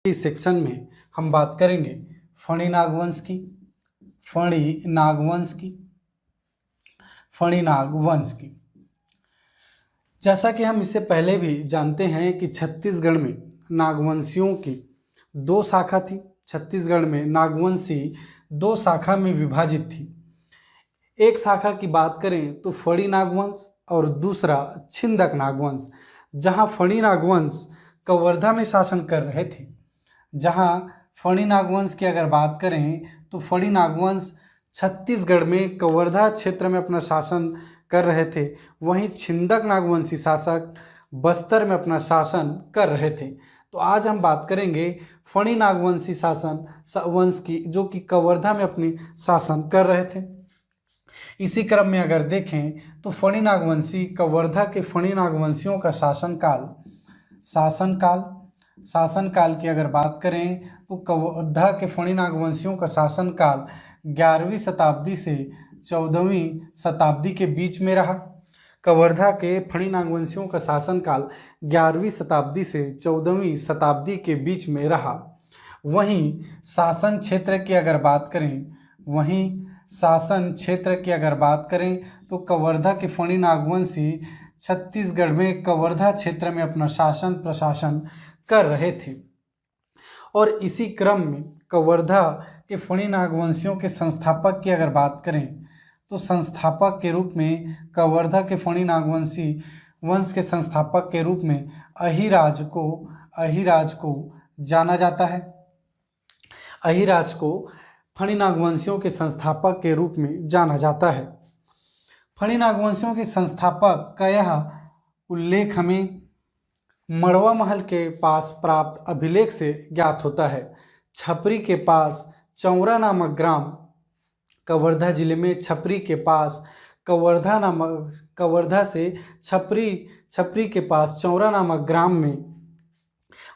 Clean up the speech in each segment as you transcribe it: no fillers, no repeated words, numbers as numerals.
इस सेक्शन में हम बात करेंगे फणी नागवंश की। जैसा कि हम इससे पहले भी जानते हैं कि छत्तीसगढ़ में नागवंशियों की दो शाखा थी। छत्तीसगढ़ में नागवंशी दो शाखा में विभाजित थी। एक शाखा की बात करें तो फणी नागवंश और दूसरा छिंदक नागवंश, जहां फणी नागवंश कवर्धा में शासन कर रहे थे। जहां फणी नागवंश की अगर बात करें तो फणी नागवंश छत्तीसगढ़ में कवर्धा क्षेत्र में अपना शासन कर रहे थे, वहीं छिंदक नागवंशी शासक बस्तर में अपना शासन कर रहे थे। तो आज हम बात करेंगे फणी नागवंशी वंश की, जो कि कवर्धा में अपनी शासन कर रहे थे। इसी क्रम में अगर देखें तो फणी नागवंशी कवर्धा के फणी नागवंशियों का शासनकाल की अगर बात करें तो कवर्धा के फणी नागवंशियों का शासनकाल 11वीं शताब्दी से 14वीं शताब्दी के बीच में रहा। कवर्धा के फणी नागवंशियों का शासनकाल 11वीं शताब्दी से 14वीं शताब्दी के बीच में रहा। वहीं शासन क्षेत्र की अगर बात करें तो कवर्धा के फणी नागवंशी छत्तीसगढ़ में कवर्धा क्षेत्र में अपना शासन प्रशासन कर रहे थे। और इसी क्रम में कवर्धा के फणी नागवंशियों के संस्थापक की अगर बात करें तो संस्थापक के रूप में कवर्धा के फणी नागवंशी वंश के संस्थापक के रूप में अहिराज को जाना जाता है। अहिराज को फणी नागवंशियों के संस्थापक के रूप में जाना जाता है। फणी नागवंशियों के संस्थापक का यह उल्लेख हमें मड़वा महल के पास प्राप्त अभिलेख से ज्ञात होता है। छपरी के पास चौरा नामक ग्राम, कवर्धा जिले में छपरी के पास कवर्धा से छपरी के पास चौरा नामक ग्राम में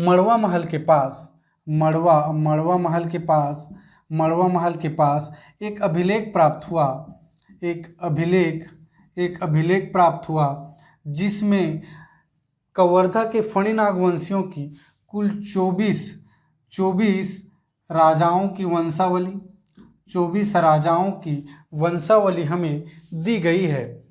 मड़वा महल के पास एक अभिलेख प्राप्त हुआ जिसमें कवर्धा के फणी नागवंशियों की कुल 24 राजाओं की वंशावली हमें दी गई है।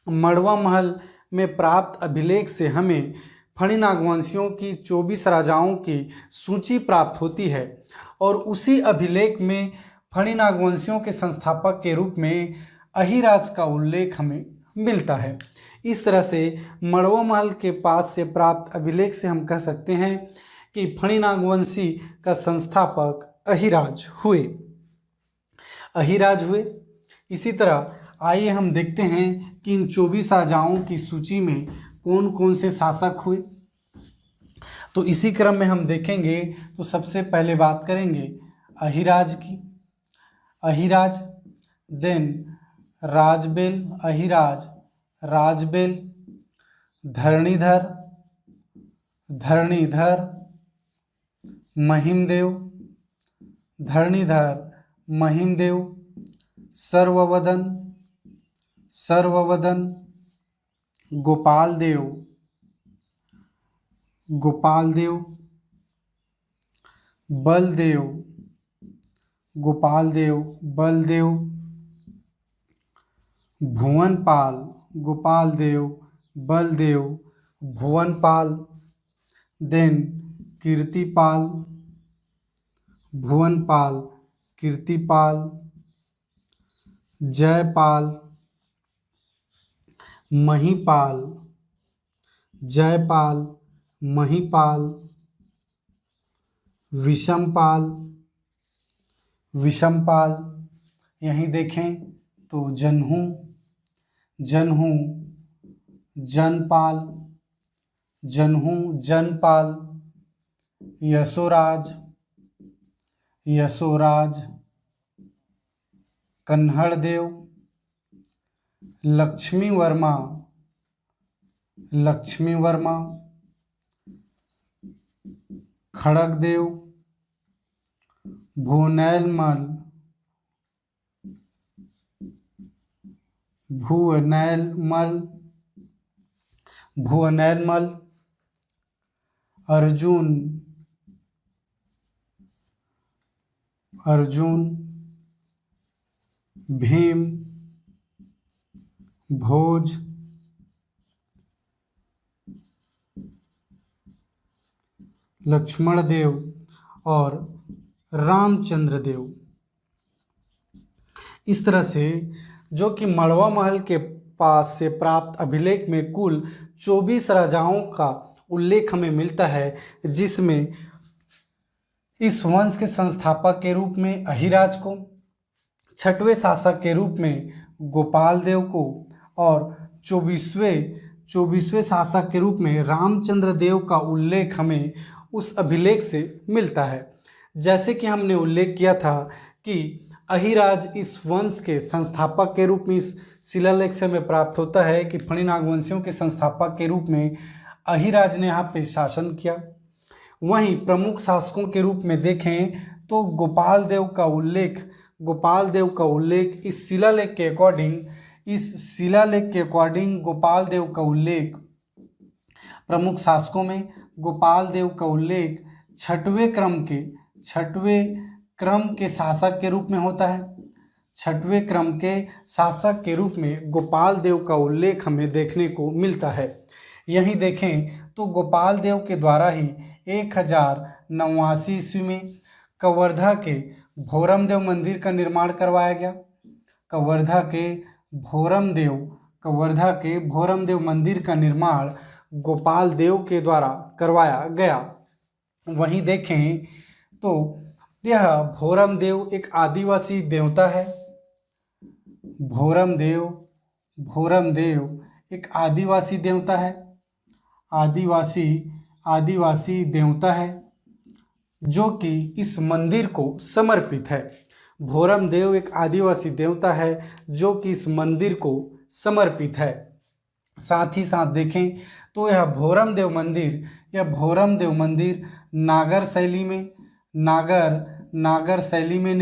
मड़वा महल में प्राप्त अभिलेख से हमें फणी नागवंशियों की 24 राजाओं की सूची प्राप्त होती है और उसी अभिलेख में फणी नागवंशियों के संस्थापक के रूप में अहिराज का उल्लेख हमें मिलता है। इस तरह से मड़वा महल के पास से प्राप्त अभिलेख से हम कह सकते हैं कि फणी नागवंशी का संस्थापक अहिराज हुए। इसी तरह आइए हम देखते हैं कि इन 24 राजाओं की सूची में कौन कौन से शासक हुए। तो इसी क्रम में हम देखेंगे तो सबसे पहले बात करेंगे अहिराज की। देन राजबेल, धरणीधर, महिमदेव, सर्ववदन, गोपालदेव, बलदेव, भुवनपाल, देन कीर्तिपाल, जयपाल, महिपाल, विषमपाल, यहीं देखें तो जनपाल, यशोराज, कन्हड़देव, लक्ष्मी वर्मा, खड़गदेव, भुवनैलमल, अर्जुन अर्जुन, भीम, भोज, लक्ष्मण देव और रामचंद्र देव। इस तरह से जो कि मड़वा महल के पास से प्राप्त अभिलेख में कुल 24 राजाओं का उल्लेख हमें मिलता है, जिसमें इस वंश के संस्थापक के रूप में अहिराज को, छठवें शासक के रूप में गोपाल देव को और 24वें शासक के रूप में रामचंद्र देव का उल्लेख हमें उस अभिलेख से मिलता है। जैसे कि हमने उल्लेख किया था कि अहिराज इस वंश के संस्थापक के रूप में इस शिलालेख से हमें प्राप्त होता है कि फणी नागवंशियों के संस्थापक के रूप में अहिराज ने यहाँ पे शासन किया। वहीं प्रमुख शासकों के रूप में देखें तो गोपाल देव का उल्लेख इस शिलालेख के अकॉर्डिंग गोपाल देव का उल्लेख प्रमुख शासकों में गोपाल देव का उल्लेख छठवें क्रम के शासक के रूप में होता है। छठवें क्रम के शासक के रूप में गोपाल देव का उल्लेख हमें देखने को मिलता है। यहीं देखें तो गोपाल देव के द्वारा ही 1089 ईस्वी में कवर्धा के भोरम देव मंदिर का निर्माण करवाया गया। कवर्धा के भोरम देव मंदिर का निर्माण गोपाल देव के द्वारा करवाया गया। वहीं देखें तो यह भोरम देव एक आदिवासी देवता है। भोरम देव एक आदिवासी देवता है, आदिवासी देवता है जो कि इस मंदिर को समर्पित है। भोरम देव एक आदिवासी देवता है जो कि इस मंदिर को समर्पित है। साथ ही साथ देखें तो यह भोरम देव मंदिर नागर शैली में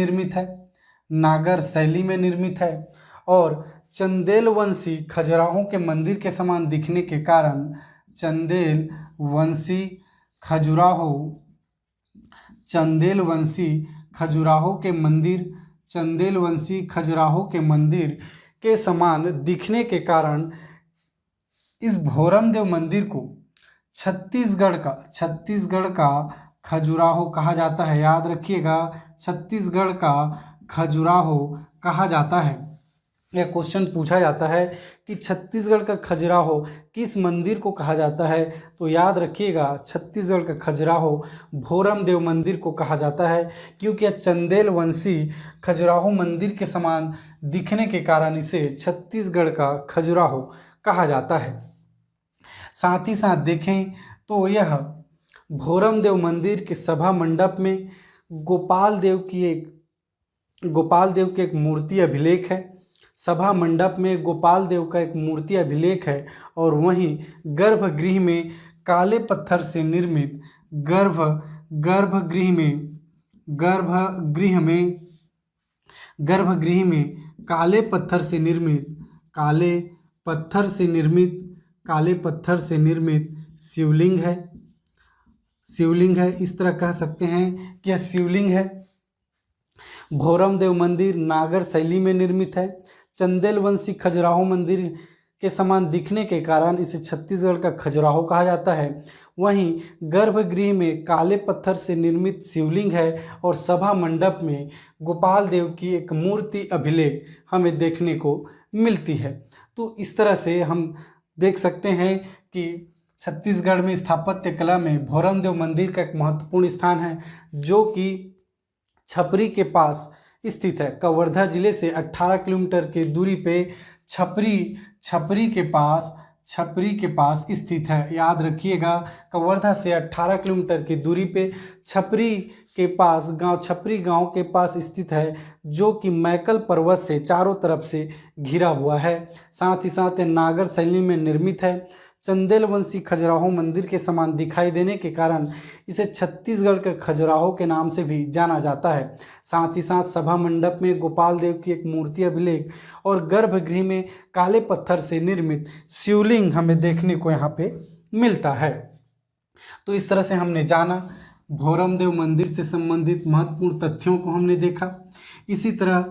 निर्मित है और चंदेल वंशी खजुराहों के मंदिर के समान दिखने के कारण चंदेल वंशी खजुराहो के मंदिर के समान दिखने के कारण इस भोरम देव मंदिर को छत्तीसगढ़ का खजुराहो कहा जाता है। याद रखिएगा, छत्तीसगढ़ का खजुराहो कहा जाता है। यह क्वेश्चन पूछा जाता है कि छत्तीसगढ़ का खजुराहो किस मंदिर को कहा जाता है, तो याद रखिएगा छत्तीसगढ़ का खजुराहो भोरम देव मंदिर को कहा जाता है, क्योंकि यह चंदेल वंशी खजुराहो मंदिर के समान दिखने के कारण इसे छत्तीसगढ़ का खजुराहो कहा जाता है। साथ ही साथ देखें तो यह भोरम देव मंदिर के सभा मंडप में गोपाल देव की एक मूर्ति अभिलेख है। सभा मंडप में गोपाल देव का एक मूर्ति अभिलेख है और वहीं गर्भगृह में काले पत्थर से निर्मित गर्भगृह में काले पत्थर से निर्मित शिवलिंग है। इस तरह कह सकते हैं कि यह शिवलिंग है। भोरम देव मंदिर नागर शैली में निर्मित है। चंदेल वंशी खजुराहो मंदिर के समान दिखने के कारण इसे छत्तीसगढ़ का खजुराहो कहा जाता है। वहीं गर्भगृह में काले पत्थर से निर्मित शिवलिंग है और सभा मंडप में गोपाल देव की एक मूर्ति अभिलेख हमें देखने को मिलती है। तो इस तरह से हम देख सकते हैं कि छत्तीसगढ़ में स्थापत्य कला में भोरम देव मंदिर का एक महत्वपूर्ण स्थान है, जो कि छपरी के पास स्थित है। कवर्धा जिले से 18 किलोमीटर की दूरी पे छपरी के पास स्थित है। याद रखिएगा, कवर्धा से 18 किलोमीटर की दूरी पे छपरी गांव के पास स्थित है, जो कि मैकल पर्वत से चारों तरफ से घिरा हुआ है। साथ ही साथ नागर शैली में निर्मित है। चंदेल वंशी खजुराहो मंदिर के समान दिखाई देने के कारण इसे छत्तीसगढ़ के खजुराहो के नाम से भी जाना जाता है। साथ ही साथ सभा मंडप में गोपाल देव की एक मूर्ति अभिलेख और गर्भगृह में काले पत्थर से निर्मित शिवलिंग हमें देखने को यहाँ पे मिलता है। तो इस तरह से हमने जाना भोरम देव मंदिर से संबंधित महत्वपूर्ण तथ्यों को हमने देखा। इसी तरह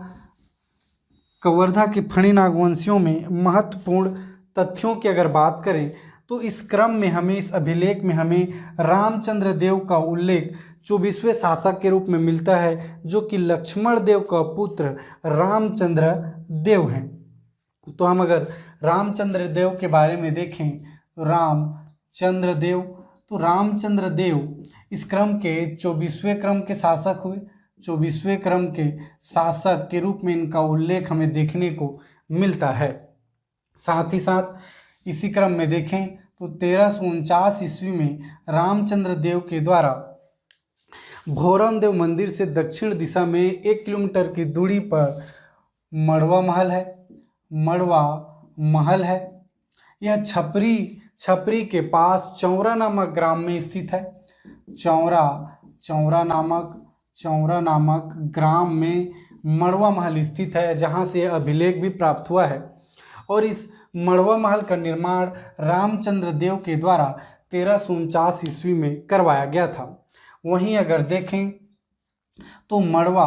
कवर्धा के फणी नागवंशियों में महत्वपूर्ण तथ्यों की अगर बात करें तो इस क्रम में हमें, इस अभिलेख में हमें रामचंद्र देव का उल्लेख 24वें शासक के रूप में मिलता है, जो कि लक्ष्मण देव का पुत्र रामचंद्र देव हैं। तो हम अगर रामचंद्र देव के बारे में देखें तो रामचंद्र देव, तो रामचंद्र देव इस क्रम के 24वें क्रम के शासक हुए। 24वें क्रम के शासक के रूप में इनका उल्लेख हमें देखने को मिलता है। साथ ही साथ इसी क्रम में देखें तो 1349 ईस्वी में रामचंद्र देव के द्वारा भोरम देव मंदिर से दक्षिण दिशा में 1 किलोमीटर की दूरी पर मड़वा महल है। मड़वा महल है, यह छपरी के पास चौरा नामक ग्राम में स्थित है। चौरा नामक ग्राम में मड़वा महल स्थित है, जहाँ से यह अभिलेख भी प्राप्त हुआ है। और इस मड़वा महल का निर्माण रामचंद्र देव के द्वारा 1349 ईस्वी में करवाया गया था। वहीं अगर देखें तो मड़वा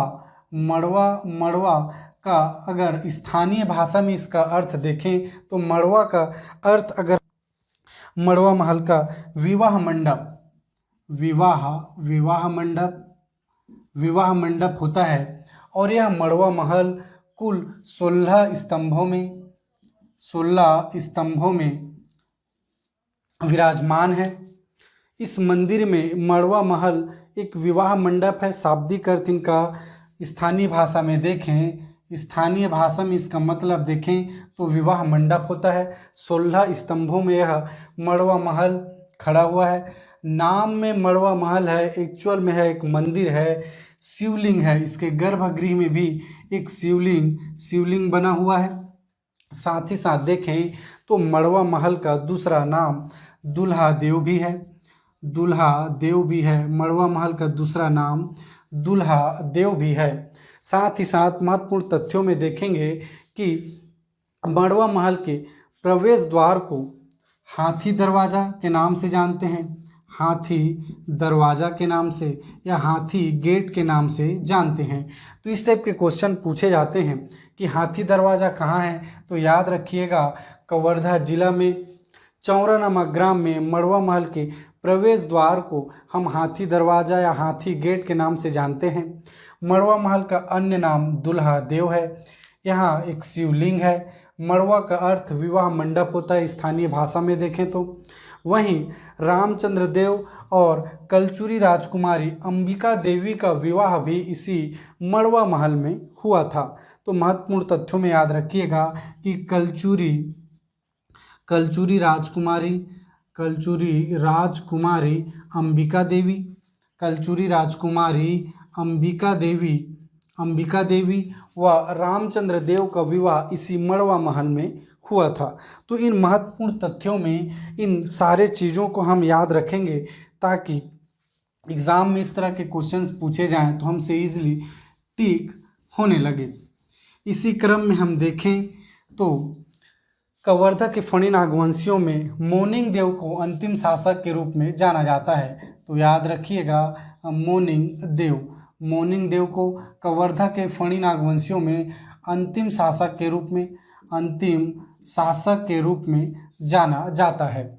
का अगर स्थानीय भाषा में इसका अर्थ देखें तो मड़वा का अर्थ, अगर मड़वा महल का विवाह मंडप होता है। और यह मड़वा महल कुल 16 स्तंभों में विराजमान है। इस मंदिर में मड़वा महल एक विवाह मंडप है। शाब्दिक अर्थ इनका स्थानीय भाषा में देखें, स्थानीय भाषा में इसका मतलब देखें तो विवाह मंडप होता है। 16 स्तंभों में यह मड़वा महल खड़ा हुआ है। नाम में मड़वा महल है, एक्चुअल में है एक मंदिर है, शिवलिंग है। इसके गर्भगृह में भी एक शिवलिंग बना हुआ है। साथ ही साथ देखें तो मड़वा महल का दूसरा नाम दुल्हा देव भी है। मड़वा महल का दूसरा नाम दुल्हा देव भी है। साथ ही साथ महत्वपूर्ण तथ्यों में देखेंगे कि मड़वा महल के प्रवेश द्वार को हाथी दरवाजा के नाम से जानते हैं, हाथी दरवाजा के नाम से या हाथी गेट के नाम से जानते हैं। तो इस टाइप के क्वेश्चन पूछे जाते हैं कि हाथी दरवाजा कहाँ है, तो याद रखिएगा कवर्धा जिला में चौरा नामक ग्राम में मड़वा महल के प्रवेश द्वार को हम हाथी दरवाजा या हाथी गेट के नाम से जानते हैं। मड़वा महल का अन्य नाम दुल्हा देव है। यहाँ एक शिवलिंग है। मड़वा का अर्थ विवाह मंडप होता है स्थानीय भाषा में देखें तो। वहीं रामचंद्र देव और कलचुरी राजकुमारी अंबिका देवी का विवाह भी इसी मड़वा महल में हुआ था। तो महत्वपूर्ण तथ्यों में याद रखिएगा कि कलचुरी राजकुमारी अंबिका देवी व रामचंद्र देव का विवाह इसी मड़वा महल में हुआ था। तो इन महत्वपूर्ण तथ्यों में इन सारे चीज़ों को हम याद रखेंगे ताकि एग्ज़ाम में इस तरह के क्वेश्चंस पूछे जाएं तो हमसे ईजिली टिक होने लगे। इसी क्रम में हम देखें तो कवर्धा के फणी नागवंशियों में मोनिंग देव को अंतिम शासक के रूप में जाना जाता है। तो याद रखिएगा मोनिंग देव को कवर्धा के फणी नागवंशियों में अंतिम शासक के रूप में जाना जाता है।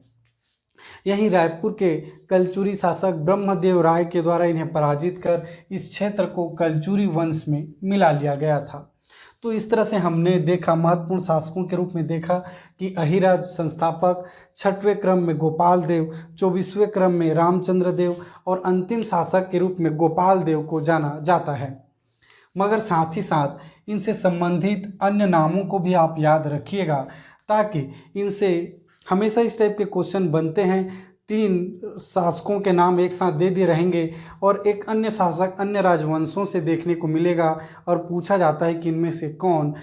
यहीं रायपुर के कलचुरी शासक ब्रह्मदेव राय के द्वारा इन्हें पराजित कर इस क्षेत्र को कलचुरी वंश में मिला लिया गया था। तो इस तरह से हमने देखा, महत्वपूर्ण शासकों के रूप में देखा कि अहिराज संस्थापक, 6वें क्रम में गोपाल देव, 24वें क्रम में रामचंद्र देव और अंतिम शासक के रूप में गोपाल देव को जाना जाता है। मगर साथ ही साथ इनसे संबंधित अन्य नामों को भी आप याद रखिएगा ताकि इनसे हमेशा इस टाइप के क्वेश्चन बनते हैं। 3 शासकों के नाम एक साथ दे दिए रहेंगे और एक अन्य शासक अन्य राजवंशों से देखने को मिलेगा और पूछा जाता है कि इनमें से कौन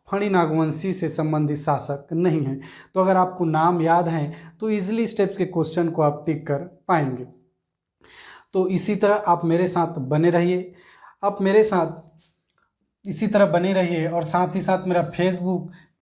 फणी नागवंशी से संबंधित शासक नहीं है। तो अगर आपको नाम याद हैं तो ईजिली इस टाइप के क्वेश्चन को आप टिक कर पाएंगे। तो इसी तरह आप मेरे साथ बने रहिए, और साथ ही साथ मेरा फेसबुक